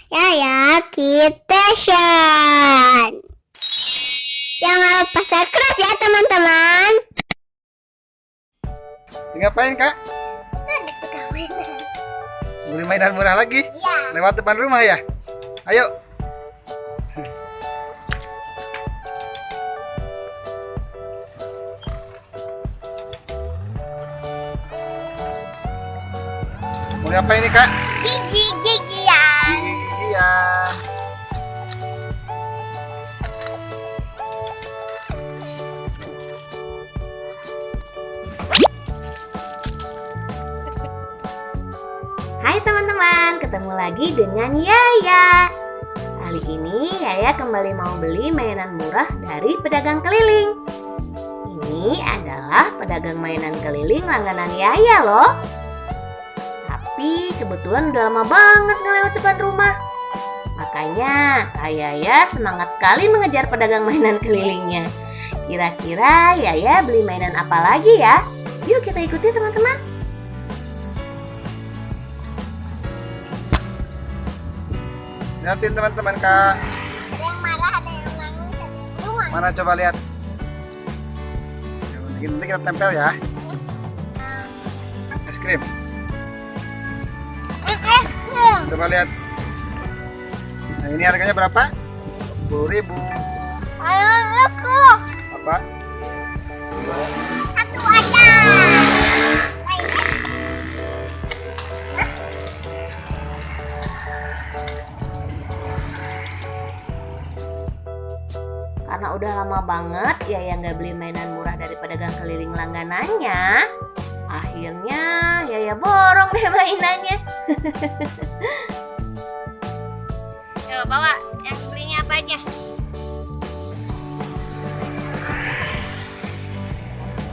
Yaya Kitchen. Jangan lupa subscribe ya teman-teman. Ngapain kak? Ada tukang mainan. Beli mainan murah lagi? Ya. Lewat depan rumah ya? Ayo. Mau ngapain nih kak? Gigian. Iya. Hai teman-teman, ketemu lagi dengan Yaya. Kali ini Yaya kembali mau beli mainan murah dari pedagang keliling. Ini adalah pedagang mainan keliling langganan Yaya loh. Tapi kebetulan udah lama banget nggak lewat depan rumah. Makanya Kak Yaya semangat sekali mengejar pedagang mainan kelilingnya. Kira-kira Yaya beli mainan apa lagi ya? Yuk kita ikuti teman-teman. Lihatin teman-teman kak. Ada yang marah, ada yang nangis, ada yang cuma. Mana coba lihat. Nanti kita tempel ya. Es krim. Coba lihat. Nah ini harganya berapa? 10.000. Ayo aku. Apa? Satu aja. Karena udah lama banget Yaya nggak beli mainan murah dari pedagang keliling langganannya, akhirnya Yaya borong deh mainannya. Coba bawa, yang belinya apa aja?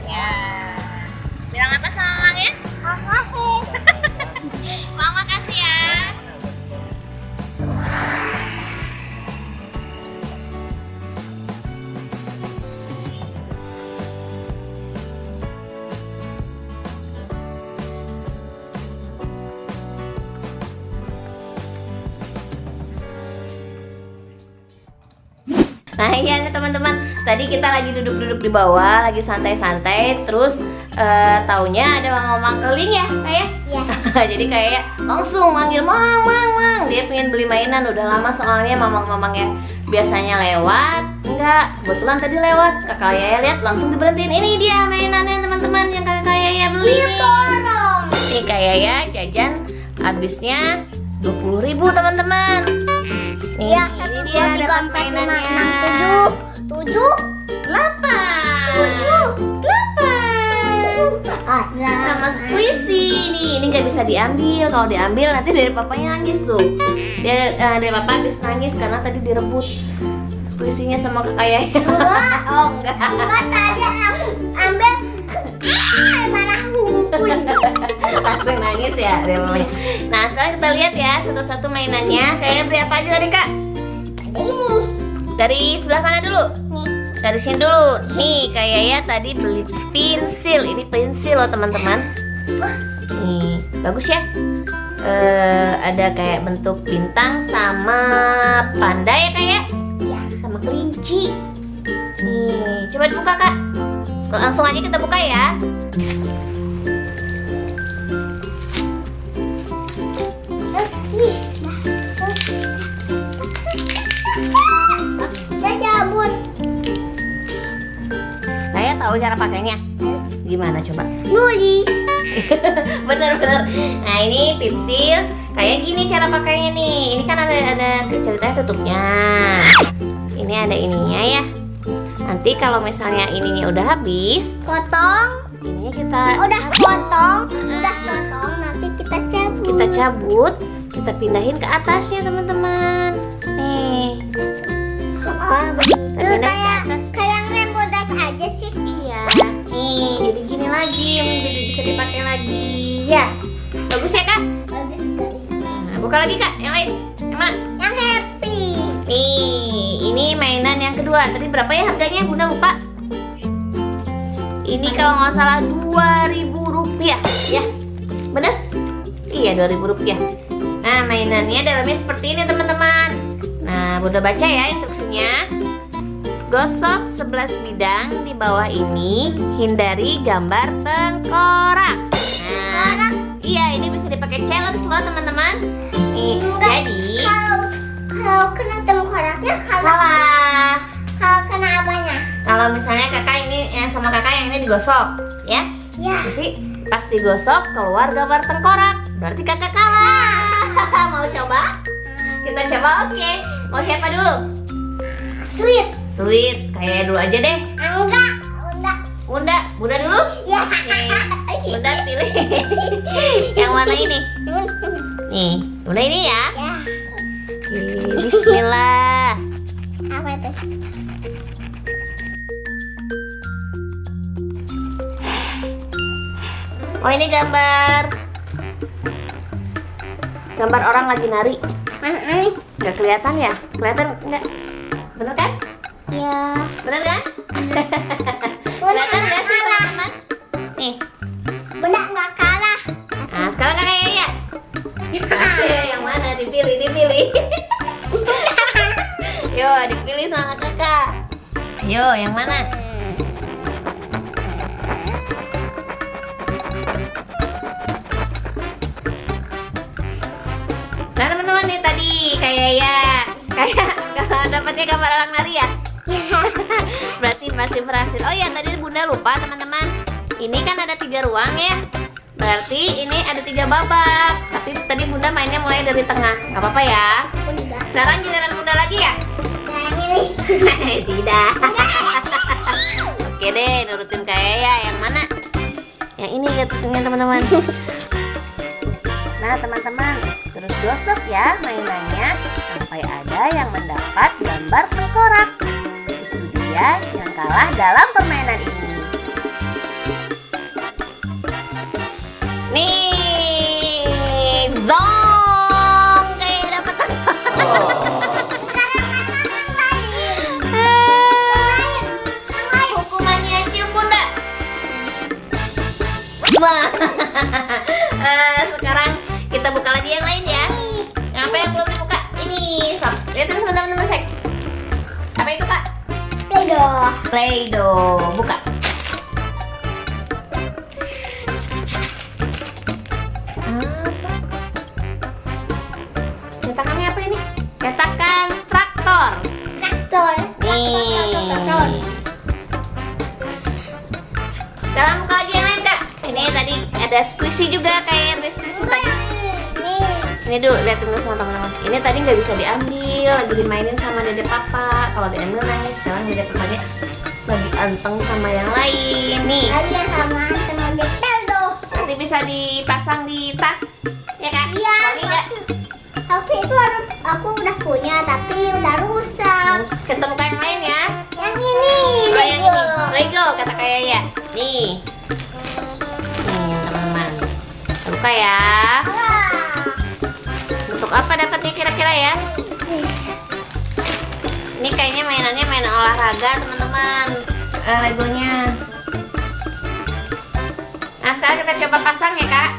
Ya, bilang apa sama mamanya? Mama kasih ya. Nah iya nih teman-teman, tadi kita lagi duduk-duduk di bawah, lagi santai-santai, terus taunya ada mamang keliling ya kayak. Iya. Jadi kayak langsung manggil mang, dia pengen beli mainan, udah lama soalnya mamang-mamang yang biasanya lewat, enggak, kebetulan tadi lewat, kakak Yaya lihat langsung diberhentiin, ini dia mainannya teman-teman yang kakak Yaya beli nih. Ini kakak Yaya jajan habisnya 20.000 teman-teman. Nih, Iya, ini 1, dia 2, 3, dapat 4, 5, mainannya. 6, 7, 8 sama squishy ini nggak bisa diambil. Kalau diambil nanti dari papanya nangis tuh. Dari papa habis nangis karena tadi direbut squishy-nya sama kakak Yaya. Oh enggak. Enggak saja aku ambil. Marah ngumpul. Langsung nangis ya dari mamanya. Nah sekarang kita lihat ya satu-satu mainannya. Kayak beli apa aja tadi kak? Ini. Dari sebelah mana dulu? Nih. Dari sini dulu. Nih kayak ya tadi beli pensil. Ini pensil loh teman-teman. Nih bagus ya. Ada kayak bentuk bintang sama panda ya kayak. Ya. Sama kelinci. Nih coba dibuka kak. Langsung aja kita buka ya. Ih. Saya cabut. Saya tahu cara pakainya. Gimana coba? Nuli. Bener-bener. Nah ini pensil kayak gini cara pakainya nih. Ini kan ada ceritanya tutupnya. Ini ada ininya ya. Nanti kalau misalnya ininya udah habis, Potong. ininya kita Udah potong. Nanti kita cabut. kita cabut, kita pindahin ke atasnya teman-teman. Nih, kita pindah ke atas. Kayak remodas aja sih. Iya. Nih, jadi gini lagi yang bisa dipakai lagi. Ya, bagus ya kak. Nah, buka lagi kak, yang lain. Yang mana? Yang happy. Nih, ini mainan yang kedua. Tadi berapa ya harganya? Bunda lupa. Ini kalau nggak salah 2.000 rupiah, ya. Bener? Iya 2.000 rupiah. Nah main Mainannya dalamnya seperti ini teman-teman. Nah, Bunda baca ya instruksinya. Gosok 11 bidang di bawah ini, hindari gambar tengkorak. Nah, iya ini bisa dipakai challenge loh teman-teman. Nih, jadi Kalau kena tengkoraknya salah. Kalau kena apanya? Kalau misalnya kakak ini sama kakak yang ini digosok, ya. Ya. Jadi pas digosok keluar gambar tengkorak, berarti kakak kalah. Mau coba? Kita coba, oke. Mau siapa dulu? Sweet. Sweet, kayak dulu aja deh. Enggak. Bunda dulu. Ya. Oke. Bunda pilih yang warna ini. Nih, Bunda ini ya. Ya. Oke, Bismillah. Apa itu? Oh ini gambar orang lagi nari. Mana nih? Nggak kelihatan ya? Kelihatan nggak? Bener kan? Ya. Bener kan? Bunda Kelihatan nggak nggak sih kalah. teman-teman? Nih. Bunda nggak kalah. Nah sekarang kakak Yaya. Yang mana? Dipilih. Yo, dipilih sama kakak. Yo, yang mana? Nah teman-teman nih tadi kayak kalau dapatnya gambar orang nari ya. Berarti masih berhasil. Oh ya tadi Bunda lupa teman-teman. Ini kan ada 3 ruang ya. Berarti ini ada 3 babak. Tapi tadi Bunda mainnya mulai dari tengah. Gak apa-apa ya. Bunda. Sekarang giliran Bunda lagi ya. Yang ini. Tidak. Oke deh, nurutin kayak ya. Yang mana? Yang ini lihatnya teman-teman. Nah teman-teman, terus gosok ya mainannya sampai ada yang mendapat gambar tengkorak. Itu dia yang kalah dalam permainan ini. Nih, zong kayak dapat hukumannya cium Bunda. Wah. Sekarang kita buka lagi yang lain ya. Apa yang belum dibuka? Ini, sob. Lihat teman-teman sek. Apa itu Kak? Play-Doh. Buka. Cetakannya apa ini? Cetakan traktor. Nih. Sekarang buka lagi yang lain Kak. Ini tadi ada squishy juga kayak yang squishy tadi. Ini dulu lihat dulu sama teman-teman. Ini tadi nggak bisa diambil, lagi dimainin sama Dede Papa. Kalau diambil nangis. Sekarang Dede Papanya lagi anteng sama yang lain. Nih. Nanti bisa dipasang di tas, ya kan? Iya. Boleh nggak? Tapi itu aku udah punya tapi udah rusak. Kita buka yang lain ya. Yang ini. Oh yang ini, Lego kata kayak ya. Nih. Nih teman-teman. Kita buka ya. Untuk apa dapatnya kira-kira ya? Ini kayaknya mainannya mainan olahraga teman-teman. Legonya. Nah sekarang kita coba pasang ya Kak.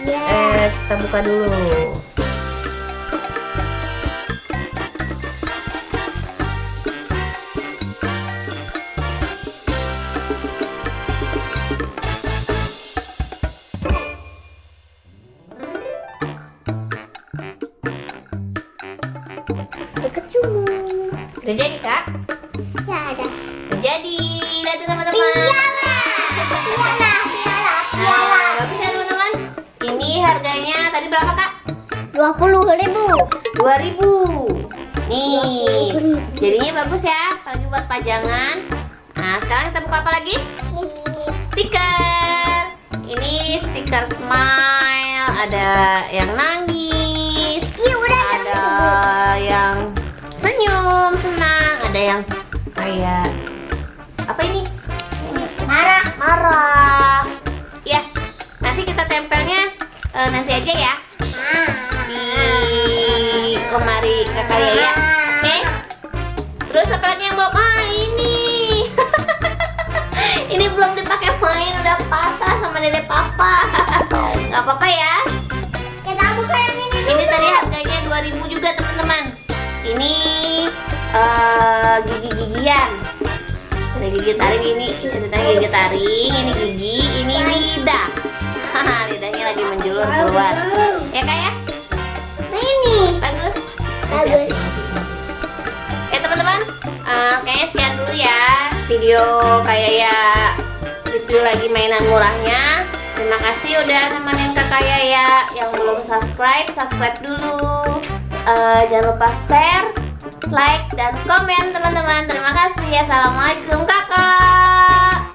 Iya. Kita buka dulu. Udah jadi Kak? Ya ada. Udah jadi. Lihat teman-teman. Piala. Bagus ya teman-teman. Ini harganya tadi berapa Kak? 20.000. 2.000. Nih, jadinya bagus ya, apalagi buat pajangan. Nah, sekarang kita buka apa lagi? Stiker. Ini stiker smile, ada yang nangis, ada yang senyum, senang, ada yang kayak apa ini? Marah. Ya, nanti kita tempelnya nanti aja ya. Di lemari kakak Yaya. Oke. Terus apa lagi yang belum? Ini. Ini belum dipakai main, udah patah sama Dede Papa. Gak apa-apa ya. Kita buka yang ini dulu. Ini tadi harga gigi-gigian. Ada gigi taring ini, ceritanya gigi taring, ini gigi, ini lidah. Lidahnya lagi menjulur keluar. Ya Kak ya? Nah ini. Bagus. Bagus. Ya teman-teman, kayaknya sekian dulu ya video kayak ya review lagi mainan murahnya. Terima kasih udah nemenin Kakak Yaya. Yang belum subscribe dulu. Jangan lupa share, like, dan komen teman-teman. Terima kasih. Assalamualaikum Kakak.